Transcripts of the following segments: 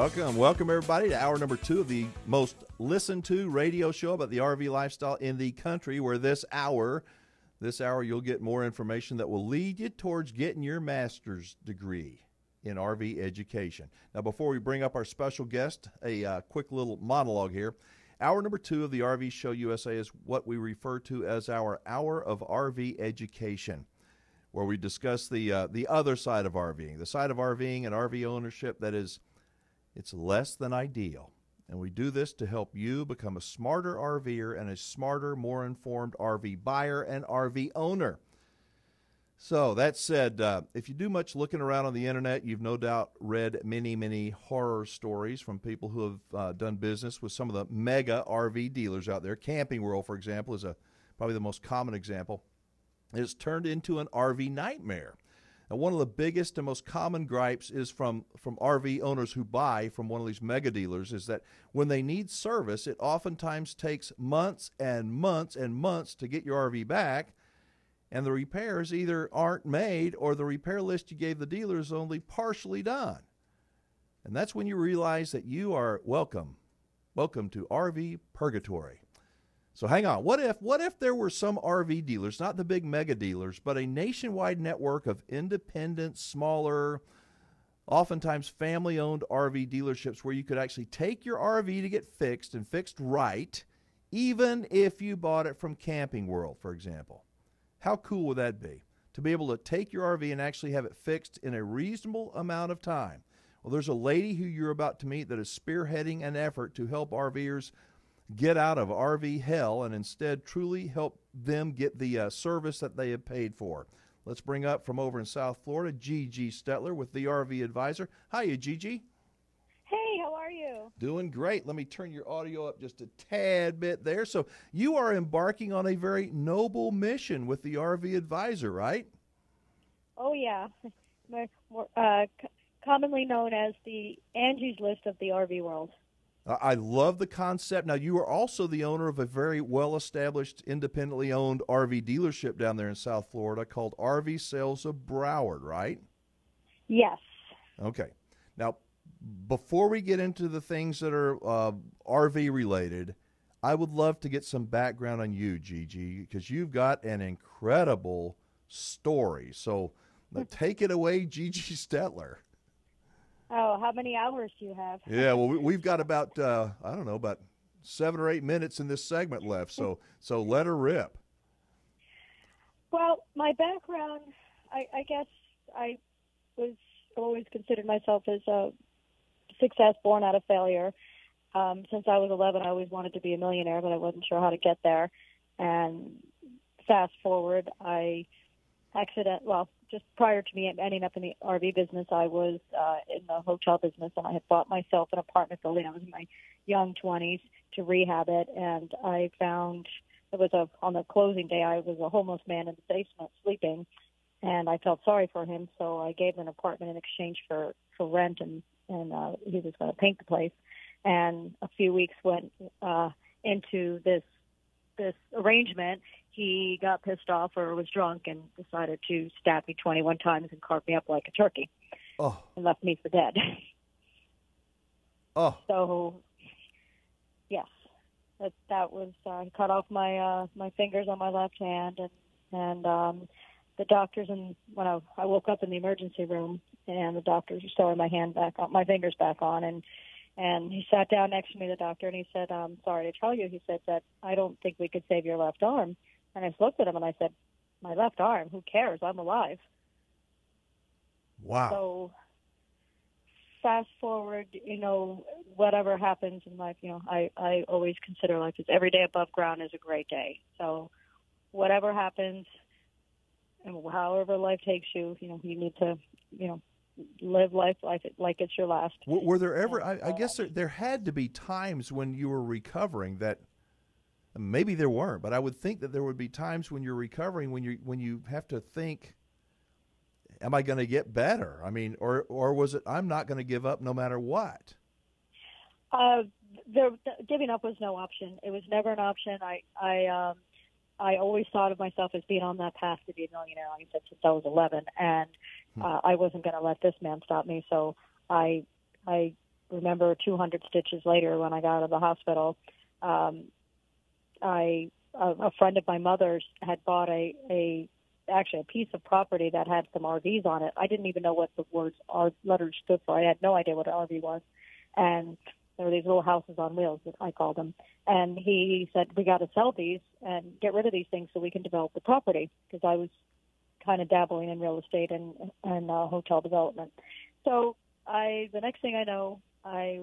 Welcome everybody to hour number 2 of the most listened to radio show about the RV lifestyle in the country, where this hour you'll get more information that will lead you towards getting your master's degree in RV education. Now, before we bring up our special guest, a quick little monologue here. Hour number 2 of the RV Show USA is what we refer to as our Hour of RV Education, where we discuss the other side of RVing, the side of RVing and RV ownership that is, it's less than ideal. And we do this to help you become a smarter RVer and a smarter, more informed RV buyer and RV owner. So that said, if you do much looking around on the internet, you've no doubt read many, many horror stories from people who have done business with some of the mega RV dealers out there. Camping World, for example, is probably the most common example. It's turned into an RV nightmare. Now, one of the biggest and most common gripes is from RV owners who buy from one of these mega dealers is that when they need service, it oftentimes takes months and months and months to get your RV back, and the repairs either aren't made or the repair list you gave the dealer is only partially done. And that's when you realize that you are welcome to RV purgatory. So hang on. What if there were some RV dealers, not the big mega dealers, but a nationwide network of independent, smaller, oftentimes family-owned RV dealerships where you could actually take your RV to get fixed and fixed right, even if you bought it from Camping World, for example? How cool would that be, to be able to take your RV and actually have it fixed in a reasonable amount of time? Well, there's a lady who you're about to meet that is spearheading an effort to help RVers get out of RV hell and instead truly help them get the service that they have paid for. Let's bring up from over in South Florida, Gigi Stetler with the RV Advisor. Hiya, Gigi. Hey, how are you? Doing great. Let me turn your audio up just a tad bit there. So you are embarking on a very noble mission with the RV Advisor, right? Oh, yeah. Commonly known as the Angie's List of the RV world. I love the concept. Now, you are also the owner of a very well-established, independently owned RV dealership down there in South Florida called RV Sales of Broward, right? Yes. Okay. Now, before we get into the things that are RV related, I would love to get some background on you, Gigi, because you've got an incredible story. So take it away, Gigi Stetler. Oh, how many hours do you have? Yeah, well, we've got about, about 7 or 8 minutes in this segment left, so let her rip. Well, my background, I guess I was always considered myself as a success born out of failure. Since I was 11, I always wanted to be a millionaire, but I wasn't sure how to get there. And fast forward, just prior to me ending up in the RV business, I was in the hotel business, and I had bought myself an apartment building. I was in my young 20s to rehab it, and I found on the closing day, I was a homeless man in the basement sleeping, and I felt sorry for him, so I gave him an apartment in exchange for rent, and he was going to paint the place. And a few weeks went into this arrangement. He got pissed off or was drunk and decided to stab me 21 times and carve me up like a turkey. Oh. And left me for dead. Oh. So, yes, that was cut off my fingers on my left hand, and the doctors, and when I woke up in the emergency room, and the doctors were sewing my fingers back on, and he sat down next to me, the doctor, and he said, "I'm sorry to tell you," he said, "that I don't think we could save your left arm." And I just looked at him and I said, "My left arm? Who cares? I'm alive." Wow. So fast forward, whatever happens in life, I always consider life as every day above ground is a great day. So whatever happens and however life takes you, you need to, live life like it's your last. Were there ever, I guess there had to be times when you were recovering that, maybe there weren't, but I would think that there would be times when you're recovering when you have to think, am I going to get better? I mean, or was it, I'm not going to give up no matter what? Giving up was no option. It was never an option. I always thought of myself as being on that path to be a millionaire, like I said, since I was 11, and I wasn't going to let this man stop me. So I remember 200 stitches later when I got out of the hospital, a friend of my mother's had bought actually a piece of property that had some RVs on it. I didn't even know what the letters stood for. I had no idea what an RV was. And there were these little houses on wheels, that I called them. And he said, we got to sell these and get rid of these things so we can develop the property, because I was kind of dabbling in real estate and hotel development. So the next thing I know, I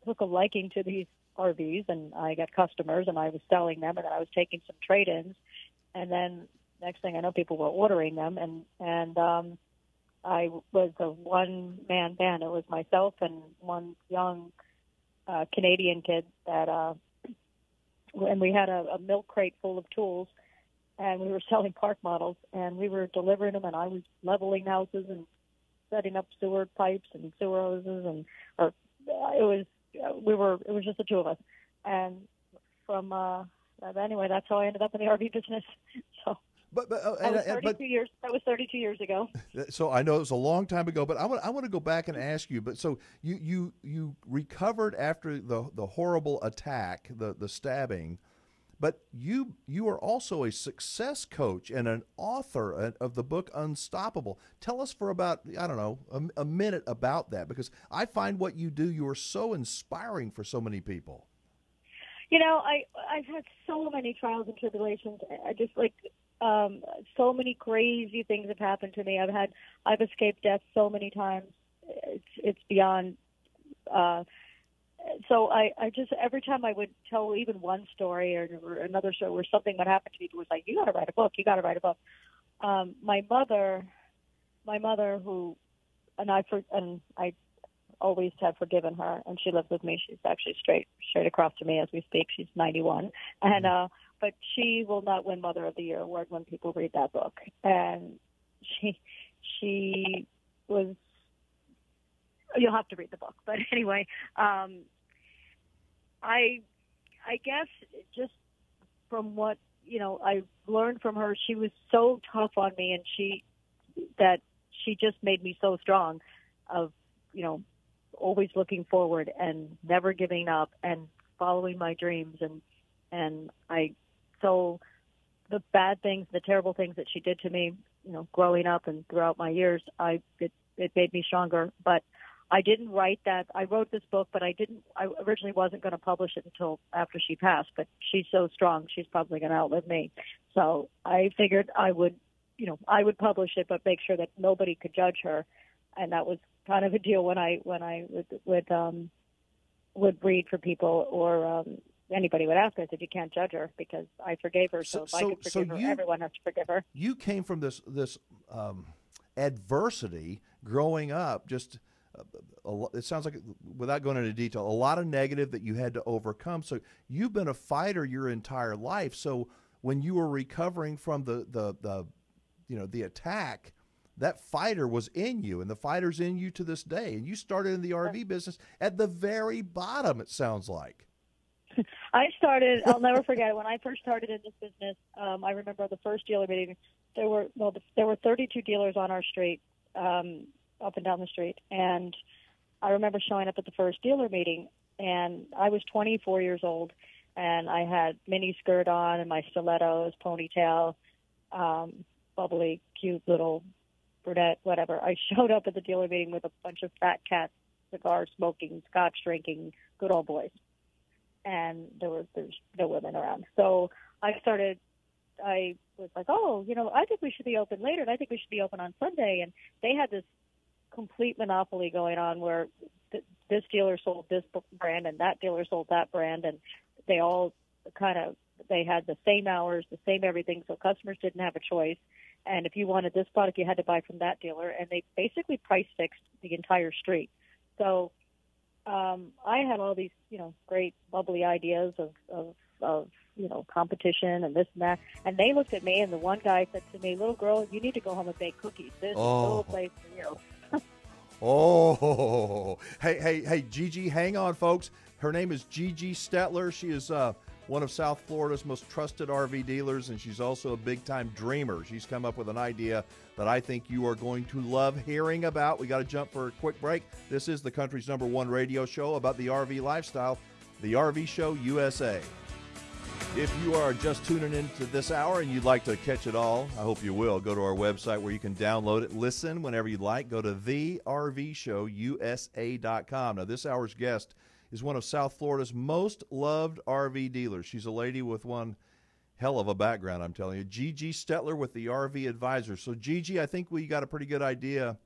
took a liking to these RVs, and I got customers, and I was selling them, and then I was taking some trade-ins, and then next thing I know, people were ordering them, and I was a one-man band. It was myself and one young Canadian kid and we had a milk crate full of tools, and we were selling park models, and we were delivering them, and I was leveling houses and setting up sewer pipes and sewer hoses, it was just the two of us. And anyway, that's how I ended up in the RV business. So that was 32 years ago. So I know it was a long time ago, but I want to go back and ask you. But so you recovered after the horrible attack, the stabbing, but you are also a success coach and an author of the book Unstoppable. Tell us for about, I don't know, a minute about that, because I find what you do, you are so inspiring for so many people. You know, I've had so many trials and tribulations. I just so many crazy things have happened to me. I've escaped death so many times. It's beyond. So I just, every time I would tell even one story or another story where something would happen to me, it was like, you got to write a book. You got to write a book. My mother, who, and I always have forgiven her, and she lives with me. She's actually straight across from me as we speak. She's 91, and but she will not win Mother of the Year award when people read that book. And she was. You'll have to read the book, but anyway, I guess just from what I learned from her, she was so tough on me, and she just made me so strong. Of always looking forward and never giving up and following my dreams, and so the bad things, the terrible things that she did to me, growing up and throughout my years, it made me stronger. But I didn't write that. I wrote this book, but I originally wasn't going to publish it until after she passed, but she's so strong, she's probably going to outlive me. So I figured I would publish it, but make sure that nobody could judge her. And that was kind of a deal when I would read for people, or anybody would ask. I said, you can't judge her, because I forgave her. So if I could forgive her, everyone has to forgive her. You came from this adversity growing up. Just it sounds like, without going into detail, a lot of negative that you had to overcome. So you've been a fighter your entire life. So when you were recovering from the attack, that fighter was in you, and the fighter's in you to this day. And you started in the RV business at the very bottom, it sounds like. I'll never forget it. When I first started in this business, I remember the first dealer meeting. There were 32 dealers on our street, up and down the street. And I remember showing up at the first dealer meeting, and I was 24 years old, and I had mini skirt on and my stilettos, ponytail, bubbly, cute little brunette, whatever. I showed up at the dealer meeting with a bunch of fat cats, cigar smoking, scotch drinking, good old boys. And there's no women around. So I was like, I think we should be open later, and I think we should be open on Sunday. And they had this complete monopoly going on where this dealer sold this brand and that dealer sold that brand, and they all they had the same hours, the same everything, so customers didn't have a choice. And if you wanted this product, you had to buy from that dealer, and they basically price fixed the entire street. So I had all these, great bubbly ideas of competition and this and that. And they looked at me, and the one guy said to me, "Little girl, you need to go home and bake cookies. This is no place for you." Oh, hey, Gigi, hang on, folks. Her name is Gigi Stetler. She is one of South Florida's most trusted RV dealers, and she's also a big-time dreamer. She's come up with an idea that I think you are going to love hearing about. We got to jump for a quick break. This is the country's #1 radio show about the RV lifestyle, the RV Show USA. If you are just tuning into this hour and you'd like to catch it all, I hope you will. Go to our website where you can download it, listen whenever you'd like. Go to thervshowusa.com. Now, this hour's guest is one of South Florida's most loved RV dealers. She's a lady with one hell of a background, I'm telling you. Gigi Stetler with the RV Advisor. So, Gigi, I think we got a pretty good idea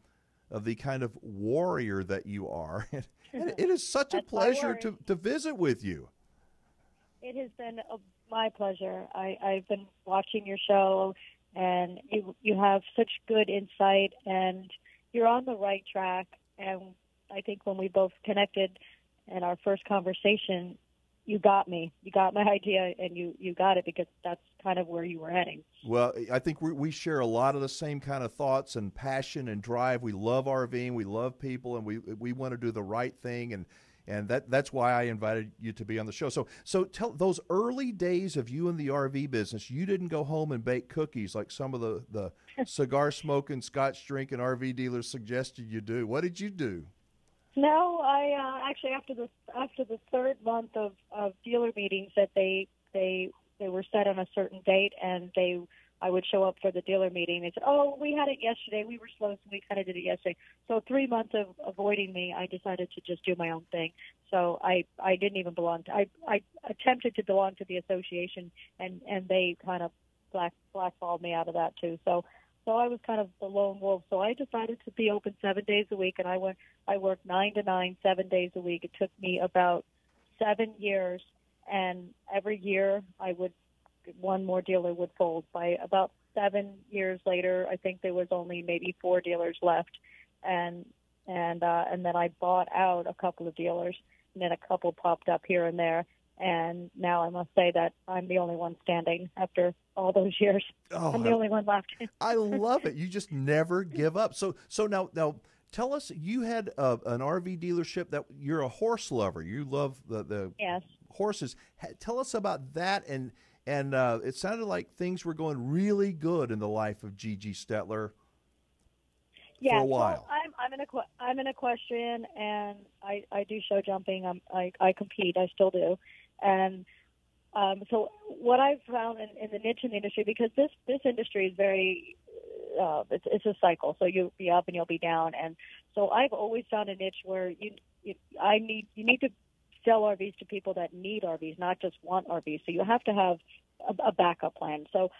of the kind of warrior that you are. And it is such a pleasure to visit with you. It has been my pleasure. I've been watching your show, and you have such good insight, and you're on the right track. And I think when we both connected in our first conversation, you got me. You got my idea, and you got it because that's kind of where you were heading. Well, I think we share a lot of the same kind of thoughts and passion and drive. We love RVing, we love people, and we want to do the right thing, and that's why I invited you to be on the show. So tell those early days of you in the RV business, you didn't go home and bake cookies like some of the cigar smoking, scotch drinking RV dealers suggested you do. What did you do? No, I actually after the third month of dealer meetings that they were set on a certain date, and I would show up for the dealer meeting. They said, "Oh, we had it yesterday. We were slow, so we kind of did it yesterday." So 3 months of avoiding me, I decided to just do my own thing. So I didn't even belong to. I attempted to belong to the association, and they kind of blackballed me out of that too. So I was kind of the lone wolf. So I decided to be open 7 days a week, and I worked 9 to 9, 7 days a week. It took me about 7 years, and every year one more dealer would fold. By about 7 years later, I think there was only maybe 4 dealers left, and then I bought out a couple of dealers, and then a couple popped up here and there, and now I must say that I'm the only one standing after all those years. Oh, I'm the only one left. I love it. You just never give up. So now tell us, you had an RV dealership that you're a horse lover. You love the yes. horses. Tell us about that. And it sounded like things were going really good in the life of Gigi Stetler for a while. Well, I'm an equestrian, and I do show jumping. I compete. I still do. And so what I've found in the niche in the industry, because this industry is very it's a cycle. So you'll be up and you'll be down. And so I've always found a niche where you need to sell RVs to people that need RVs, not just want RVs. So you have to have a backup plan. So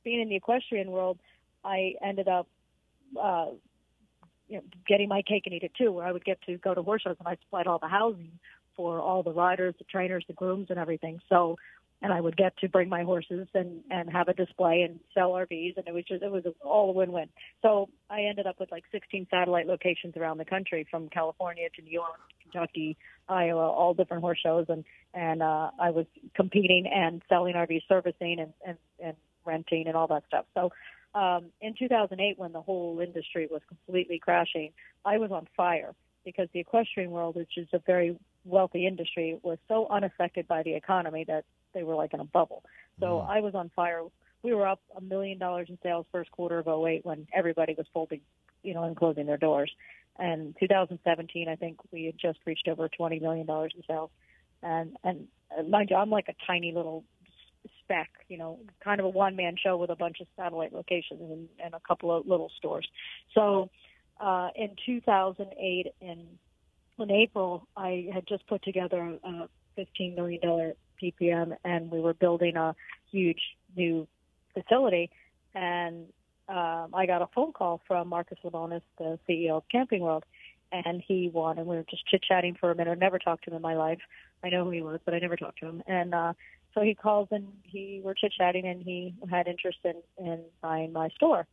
being in the equestrian world, I ended up getting my cake and eat it too, where I would get to go to horse shows and I supplied all the housing for all the riders, the trainers, the grooms, and everything. So, and I would get to bring my horses and have a display and sell RVs, and it was all a win-win. So I ended up with like 16 satellite locations around the country, from California to New York, Kentucky, Iowa, all different horse shows, and I was competing and selling RV servicing and renting and all that stuff. So in 2008, when the whole industry was completely crashing, I was on fire, because the equestrian world, which is a very wealthy industry, was so unaffected by the economy that they were like in a bubble. So I was on fire. We were up $1 million in sales first quarter of 2008 when everybody was folding, and closing their doors. And 2017, I think we had just reached over $20 million in sales. And mind you, I'm like a tiny little speck, kind of a one-man show with a bunch of satellite locations and a couple of little stores. So in 2008, in April, I had just put together a $15 million PPM, and we were building a huge new facility. And I got a phone call from Marcus Labonis, the CEO of Camping World, and we were just chit-chatting for a minute. I never talked to him in my life. I know who he was, but I never talked to him. And so he calls, and we're chit-chatting, and he had interest in buying my store.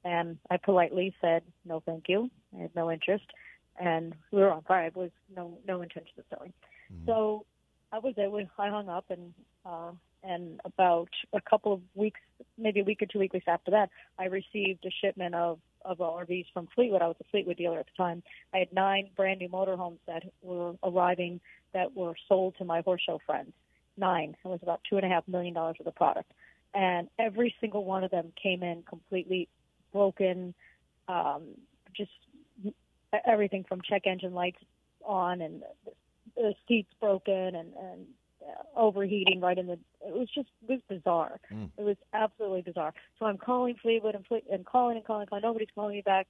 And I politely said, no, thank you. I had no interest. And we were on fire. It was no intention of selling. Mm-hmm. So I was there. I hung up, and about a couple of weeks, maybe a week or 2 weeks after that, I received a shipment of RVs from Fleetwood. I was a Fleetwood dealer at the time. I had 9 brand new motorhomes that were arriving that were sold to my horse show friends. 9. It was about $2.5 million worth of product. And every single one of them came in completely broken, just everything from check engine lights on and the seats broken and overheating right in the. It was bizarre. It was absolutely bizarre. So I'm calling Fleetwood and calling. Nobody's calling me back.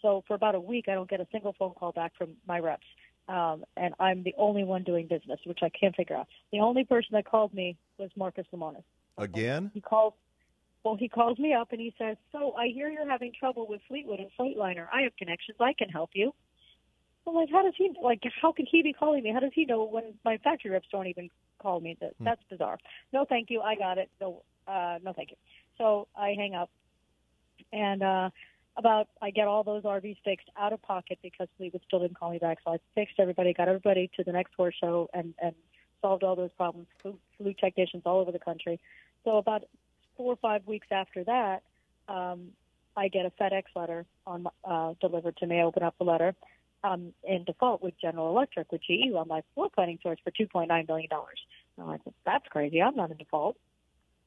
So for about a week, I don't get a single phone call back from my reps. And I'm the only one doing business, which I can't figure out. The only person that called me was Marcus Lemonis. Again? He calls me up and he says, "So I hear you're having trouble with Fleetwood and Freightliner. I have connections. I can help you." I'm like, how can he be calling me? How does he know when my factory reps don't even call me? That's bizarre. No, thank you. I got it. No, thank you. So I hang up and, I get all those RVs fixed out of pocket because Fleetwood still didn't call me back. So I fixed everybody, got everybody to the next horse show and solved all those problems, flew technicians all over the country. So about 4 or 5 weeks after that, I get a FedEx letter delivered to me. I open up the letter. In default with General Electric, with GE, on my floor planning source for $2.9 million. I'm like, that's crazy. I'm not in default.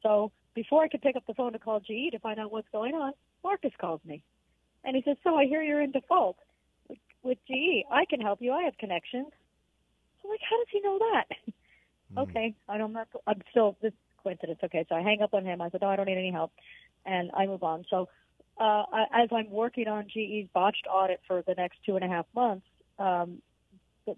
So before I could pick up the phone to call GE to find out what's going on, Marcus calls me. And he says, "So I hear you're in default with GE. I can help you. I have connections." So I'm like, how does he know that? Okay, I'm still, this coincidence. Okay, so I hang up on him. I said, "No, I don't need any help." And I move on. So as I'm working on GE's botched audit for the next 2.5 months,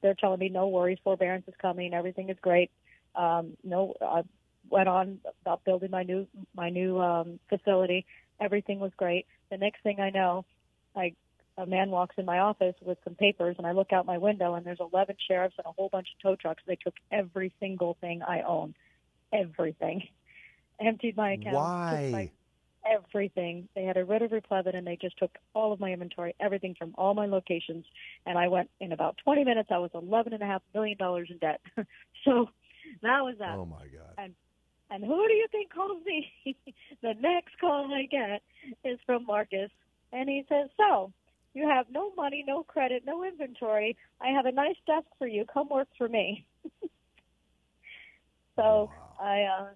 they're telling me no worries, forbearance is coming, everything is great. I went on about building my new facility. Everything was great. The next thing I know, a man walks in my office with some papers, and I look out my window, and there's 11 sheriffs and a whole bunch of tow trucks. They took every single thing I own, everything. Emptied my account. Why? Everything. They had a writ of replevin, and they just took all of my inventory, everything from all my locations. And I went, in about 20 minutes, I was $11.5 million in debt. So that was that. Oh, my God. And who do you think calls me? The next call I get is from Marcus. And he says, "So, you have no money, no credit, no inventory. I have a nice desk for you. Come work for me." So wow.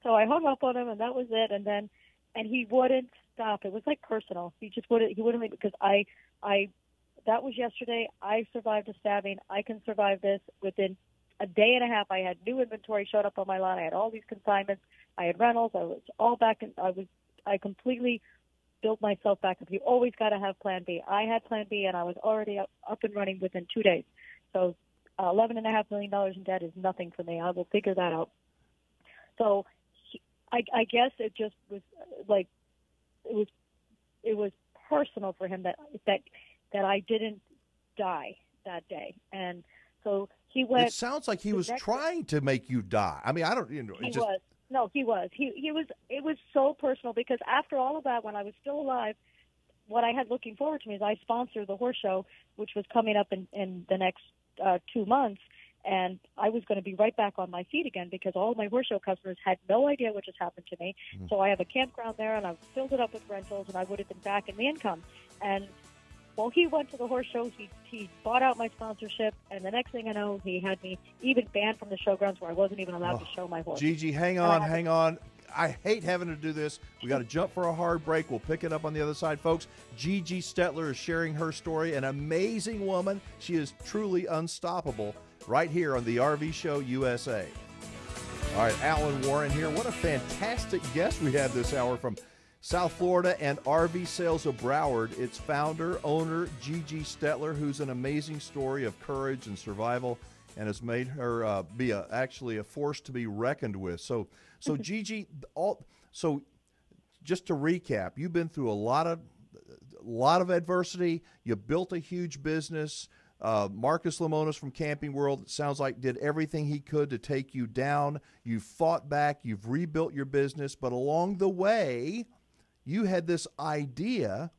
I hung up on him, and that was it. And he wouldn't stop. It was like personal. He wouldn't leave, because that was yesterday. I survived a stabbing. I can survive this. Within a day and a half, I had new inventory showed up on my lot. I had all these consignments. I had rentals. I was all back. I completely built myself back up. You always got to have plan B. I had plan B, and I was already up and running within 2 days. So $11.5 million in debt is nothing for me. I will figure that out. So I guess it just was like, it was personal for him that I didn't die that day. And so he went. It sounds like he was trying to make you die. I mean, I don't, He was. No, he was. He was. It was so personal, because after all of that, when I was still alive, what I had looking forward to me is I sponsored the horse show, which was coming up in the next 2 months. And I was going to be right back on my feet again, because all of my horse show customers had no idea what just happened to me. Mm-hmm. So I have a campground there, and I've filled it up with rentals, and I would have been back in the income. And while he went to the horse show, he bought out my sponsorship, and the next thing I know, he had me even banned from the showgrounds where I wasn't even allowed to show my horse. Gigi, hang on. I hate having to do this. We got to jump for a hard break. We'll pick it up on the other side, folks. Gigi Stetler is sharing her story. An amazing woman. She is truly unstoppable. Right here on the RV Show USA. All right, Alan Warren here. What a fantastic guest we have this hour from South Florida and RV Sales of Broward. Its founder, owner, Gigi Stetler, who's an amazing story of courage and survival, and has made her be actually a force to be reckoned with. So Gigi, so just to recap, you've been through a lot of adversity. You built a huge business. Marcus Lemonis from Camping World, it sounds like, did everything he could to take you down. You fought back. You've rebuilt your business. But along the way, you had this idea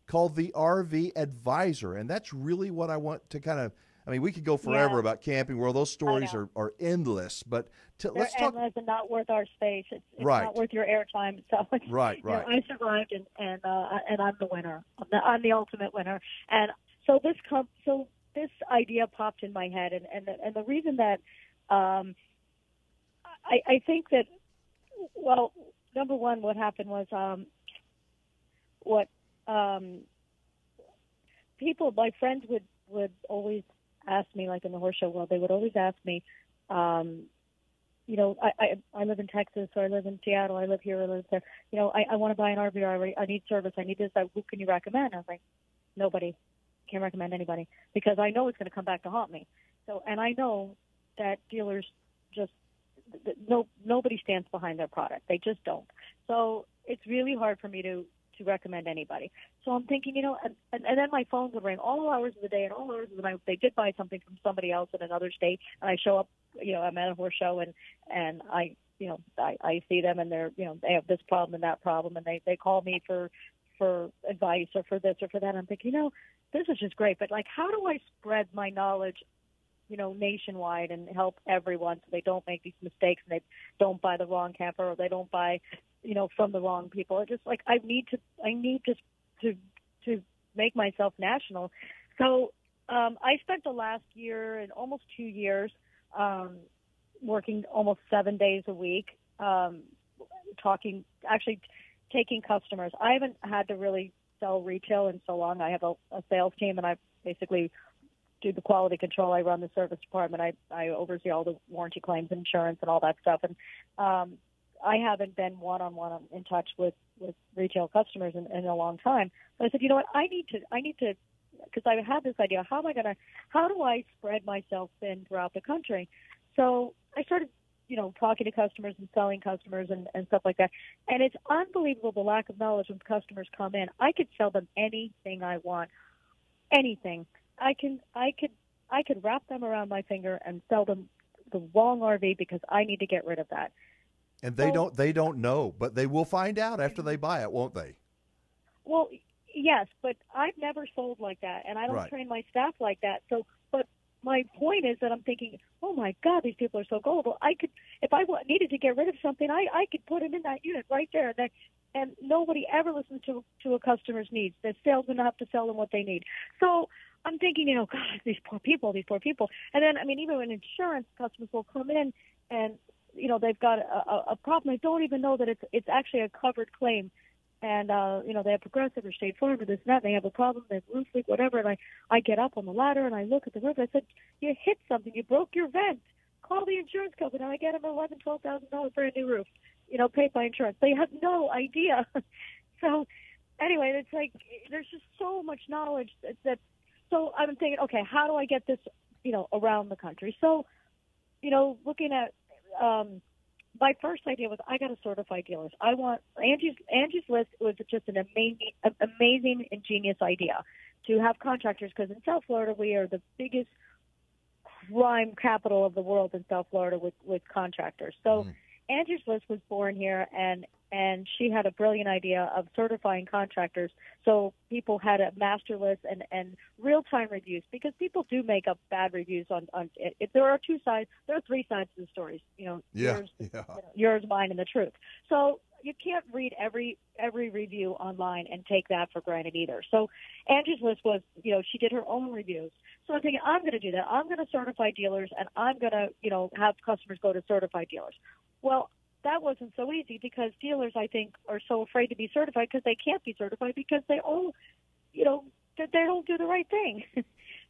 called the RV Advisor. And that's really what I want to kind of, I mean, we could go forever about Camping World. Those stories are endless. But let's talk. Endless and not worth our space. It's not worth your airtime. So right. I survived, and I'm the winner. I'm the ultimate winner. And so this idea popped in my head, and the reason that I think that, well, number one, what happened was what people, my friends would always ask me, like in the horse show world, they would always ask me, you know, I live in Texas, or I live in Seattle, I live here, I live there. You know, I want to buy an RV, I need service, I need this. Who can you recommend? I was like, nobody. Can't recommend anybody, because I know it's going to come back to haunt me. So, and I know that dealers just nobody stands behind their product. They just don't. So it's really hard for me to recommend anybody. So I'm thinking, you know, and then my phone would ring all hours of the day and all hours of the night. They did buy something from somebody else in another state, and I show up, you know, I'm at a horse show, and I, you know, I see them, and they're, you know, they have this problem and that problem, and they call me for advice or for this or for that. I'm thinking, you know, this is just great, but like, how do I spread my knowledge, you know, nationwide and help everyone so they don't make these mistakes and they don't buy the wrong camper, or they don't buy, you know, from the wrong people. It's just like, I need to make myself national. So I spent the last year and almost 2 years working almost 7 days a week, taking customers. I haven't had to really sell retail in so long. I have a sales team, and I basically do the quality control. I run the service department. I oversee all the warranty claims, insurance, and all that stuff. And I haven't been one-on-one in touch with retail customers in a long time. So I said, you know what, I need to, because I had this idea, how do I spread myself thin throughout the country? So I started, you know, talking to customers and selling customers and stuff like that. And it's unbelievable, the lack of knowledge when customers come in. I could sell them anything I want, anything. I could wrap them around my finger and sell them the wrong RV because I need to get rid of that. And they don't know, but they will find out after they buy it, won't they? Well, yes, but I've never sold like that, and I don't train my staff like that. So, but my point is that I'm thinking, oh my God, these people are so gullible. I could, if I needed to get rid of something, I could put it in that unit right there. And nobody ever listens to a customer's needs. The salesmen have to sell them what they need. So I'm thinking, you know, God, these poor people. And then, I mean, even when insurance customers will come in and, you know, they've got a problem, they don't even know that it's actually a covered claim. And, you know, they have Progressive or State Farm or this and that. And they have a problem, they have roof leak, whatever. And I get up on the ladder and I look at the roof. I said, you hit something. You broke your vent. Call the insurance company. And I get them $11,000-$12,000 brand new roof, you know, paid by insurance. They have no idea. So anyway, it's like there's just so much knowledge that so I'm thinking, okay, how do I get this, you know, around the country? So, you know, looking at my first idea was I got to certify dealers. I want Angie's List was just an amazing, ingenious idea to have contractors, because in South Florida we are the biggest crime capital of the world in South Florida with contractors. So Angie's List was born here, and she had a brilliant idea of certifying contractors so people had a master list and real-time reviews, because people do make up bad reviews on it. There are three sides to the stories, you know, yours, mine, and the truth. So you can't read every review online and take that for granted either. So Angie's List was, you know, she did her own reviews. So I'm thinking, I'm going to do that. I'm going to certify dealers, and I'm going to, you know, have customers go to certified dealers. Well, that wasn't so easy, because dealers, I think, are so afraid to be certified because they can't be certified because they all, you know, they don't do the right thing.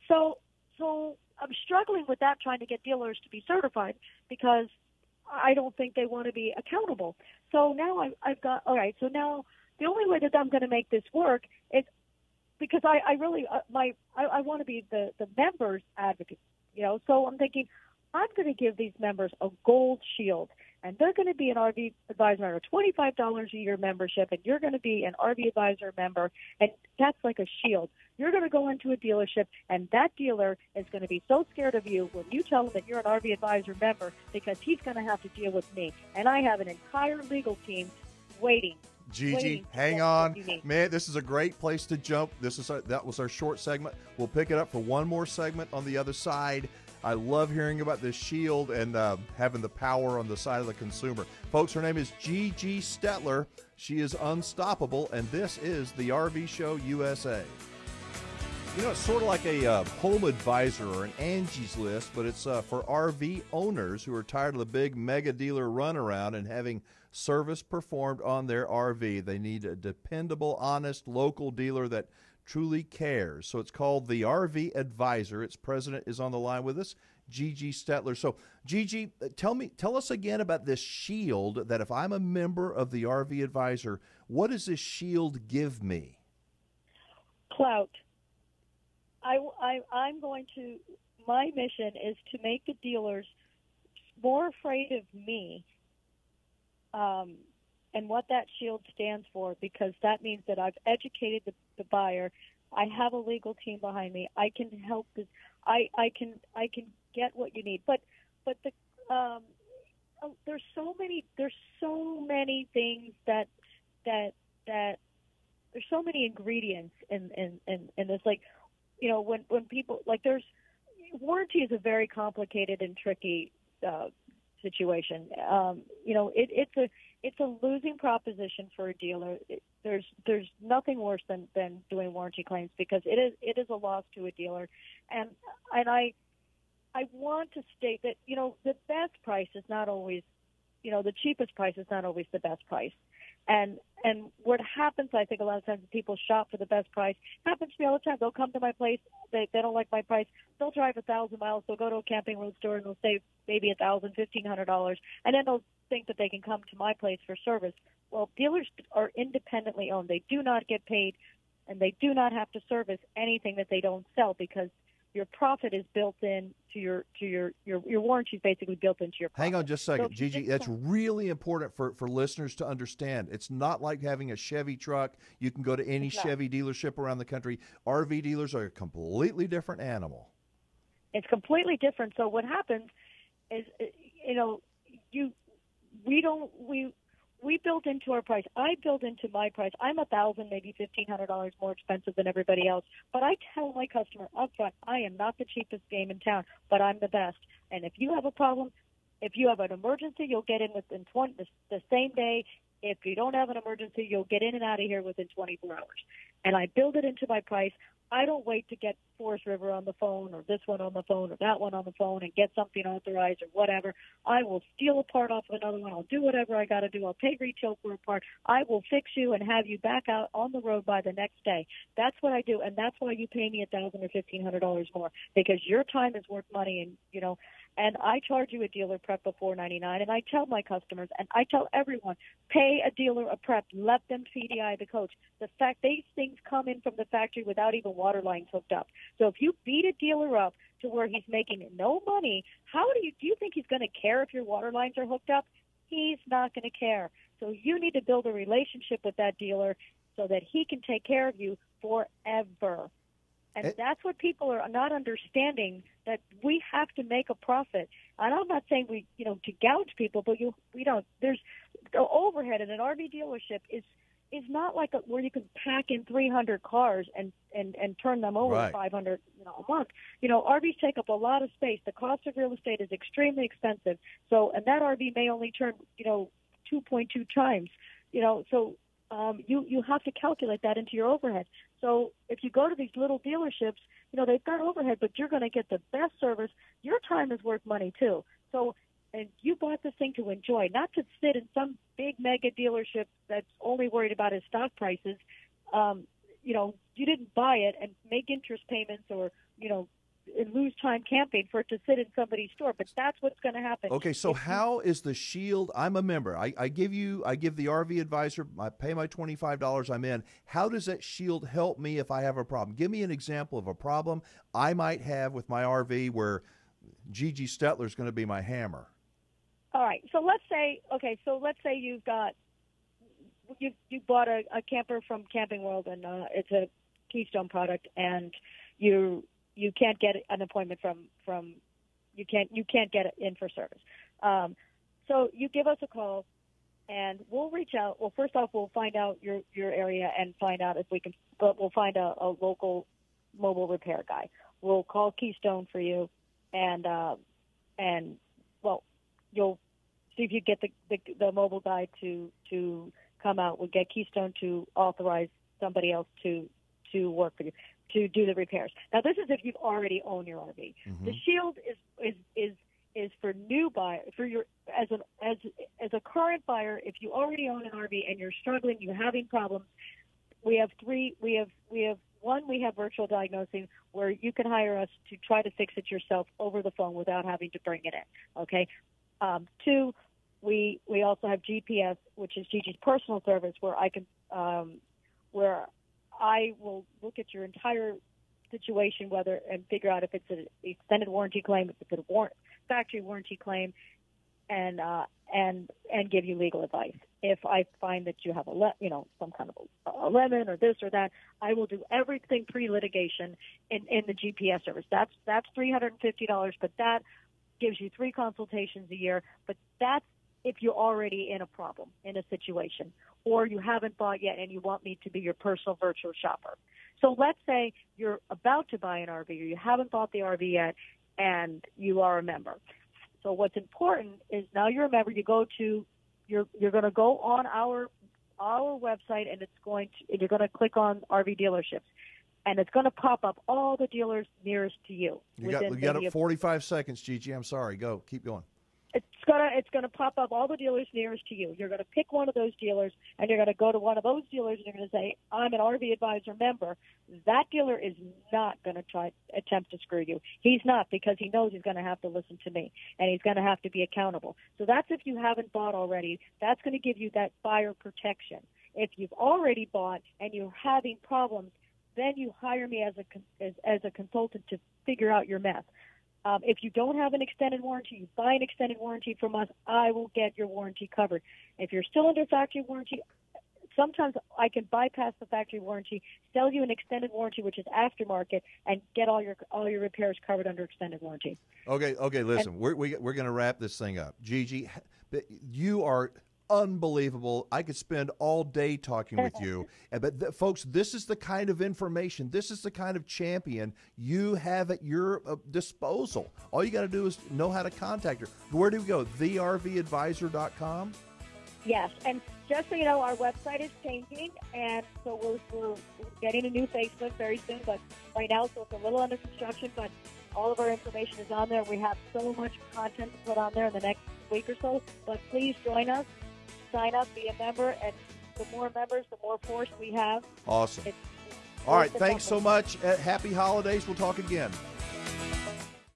So I'm struggling with that, trying to get dealers to be certified, because I don't think they want to be accountable. So now I've got, all right, so now the only way that I'm going to make this work is because I really, I want to be the members' advocate, you know. So I'm thinking, I'm going to give these members a gold shield, and they're going to be an RV Advisor member, $25 a year membership, and you're going to be an RV Advisor member, and that's like a shield. You're going to go into a dealership, and that dealer is going to be so scared of you when you tell him that you're an RV Advisor member, because he's going to have to deal with me, and I have an entire legal team waiting. Gigi, hang on. Man, this is a great place to jump. That was our short segment. We'll pick it up for one more segment on the other side. I love hearing about this shield and having the power on the side of the consumer. Folks, her name is Gigi Stetler. She is unstoppable, and this is the RV Show USA. You know, it's sort of like a home advisor or an Angie's List, but it's for RV owners who are tired of the big mega dealer runaround and having service performed on their RV. They need a dependable, honest, local dealer that truly cares. So it's called the RV Advisor. Its president is on the line with us, Gigi Stetler. So, Gigi, tell us again about this shield that if I'm a member of the RV Advisor, what does this shield give me? Clout. My mission is to make the dealers more afraid of me and what that shield stands for, because that means that I've educated the buyer. I have a legal team behind me. I can help this. I can get what you need. But there's so many things that there's so many ingredients in this. Like, you know, when people, like, there's warranty is a very complicated and tricky situation. You know, it's a losing proposition for a dealer. There's nothing worse than doing warranty claims, because it is a loss to a dealer. And I want to state that, you know, the best price is not always, you know, the cheapest price is not always the best price. And what happens, I think, a lot of times people shop for the best price. It happens to me all the time. They'll come to my place. They don't like my price. They'll drive 1,000 miles. They'll go to a camping road store and they'll save maybe $1,000, $1,500, and then they'll think that they can come to my place for service. Well, dealers are independently owned. They do not get paid, and they do not have to service anything that they don't sell, because your profit is built in to your warranty is basically built into your profit. Hang on just a second, Gigi. That's really important for listeners to understand. It's not like having a Chevy truck. You can go to any Chevy dealership around the country. RV dealers are a completely different animal. It's completely different. So what happens is, you know, we build into our price. I build into my price. I'm $1,000, maybe $1,500 more expensive than everybody else. But I tell my customer up front, I am not the cheapest game in town, but I'm the best. And if you have a problem, if you have an emergency, you'll get in within the same day. If you don't have an emergency, you'll get in and out of here within 24 hours. And I build it into my price. I don't wait to get Forest River on the phone, or this one on the phone, or that one on the phone, and get something authorized or whatever. I will steal a part off of another one. I'll do whatever I got to do. I'll pay retail for a part. I will fix you and have you back out on the road by the next day. That's what I do, and that's why you pay me $1,000 or $1,500 more, because your time is worth money. And, you know, and I charge you a dealer prep of $4.99, and I tell my customers, and I tell everyone, pay a dealer a prep. Let them CDI the coach. The fact these things come in from the factory without even water lines hooked up. So if you beat a dealer up to where he's making no money, do you think he's going to care if your water lines are hooked up? He's not going to care. So you need to build a relationship with that dealer so that he can take care of you forever. And that's what people are not understanding, that we have to make a profit. And I'm not saying to gouge people, but we don't. There's the overhead in an RV dealership is not like where you can pack in 300 cars and turn them over 500 a month. You know, RVs take up a lot of space. The cost of real estate is extremely expensive. So, and that RV may only turn 2.2 times. So you have to calculate that into your overhead. So if you go to these little dealerships, they've got overhead, but you're going to get the best service. Your time is worth money too. So, and you bought this thing to enjoy, not to sit in some big mega dealership that's only worried about his stock prices. You didn't buy it and make interest payments or, and lose time camping for it to sit in somebody's store. But that's what's going to happen. Okay, so how is the Shield? I'm a member. I give the RV Advisor, I pay my $25, I'm in. How does that Shield help me if I have a problem? Give me an example of a problem I might have with my RV where Gigi Stetler is going to be my hammer. All right. So let's say you bought a camper from Camping World, and it's a Keystone product, and you can't get an appointment from you can't get it in for service. So you give us a call, and we'll reach out. Well, first off, we'll find out your area and find out if we can. But we'll find a local mobile repair guy. We'll call Keystone for you, and you'll see if you get the mobile guy to come out. We'll get Keystone to authorize somebody else to work for you. to do the repairs. Now, this is if you've already owned your RV. Mm-hmm. The shield is for new buyer, for your as a current buyer. If you already own an RV and you're struggling, you're having problems, we have three. We have one. We have virtual diagnosing where you can hire us to try to fix it yourself over the phone without having to bring it in. Okay. Two, we also have GPS, which is Gigi's personal service, where where I will look at your entire situation, and figure out if it's an extended warranty claim, if it's a factory warranty claim, and give you legal advice. If I find that you have some kind of a lemon or this or that, I will do everything pre-litigation in the GPS service. That's $350, but that gives you 3 consultations a year. But that's if you're already in a problem, in a situation, or you haven't bought yet and you want me to be your personal virtual shopper. So let's say you're about to buy an RV or you haven't bought the RV yet and you are a member. So what's important is now you're a member, you're going to go on our website and you're going to click on RV dealerships. And it's going to pop up all the dealers nearest to you. You got 45 seconds, Gigi. I'm sorry. Go. Keep going. It's gonna pop up all the dealers nearest to you. You're gonna pick one of those dealers, and you're gonna go to one of those dealers, and you're gonna say, "I'm an RV Advisor member." That dealer is not gonna attempt to screw you. He's not, because he knows he's gonna have to listen to me, and he's gonna have to be accountable. So that's if you haven't bought already. That's gonna give you that buyer protection. If you've already bought and you're having problems, then you hire me as a consultant to figure out your mess. If you don't have an extended warranty, you buy an extended warranty from us, I will get your warranty covered. If you're still under factory warranty, sometimes I can bypass the factory warranty, sell you an extended warranty, which is aftermarket, and get all your repairs covered under extended warranty. Okay. Listen, we're going to wrap this thing up. Gigi, you are unbelievable. I could spend all day talking with you. But folks, this is the kind of information, this is the kind of champion you have at your disposal. All you got to do is know how to contact her. Where do we go? TheRVadvisor.com? Yes, and just so you know, our website is changing, and so we're getting a new Facebook very soon, but right now, so it's a little under construction, but all of our information is on there. We have so much content to put on there in the next week or so, but please join us. Sign up, be a member, and the more members, the more force we have. Awesome. All right, thanks so much. Happy holidays. We'll talk again.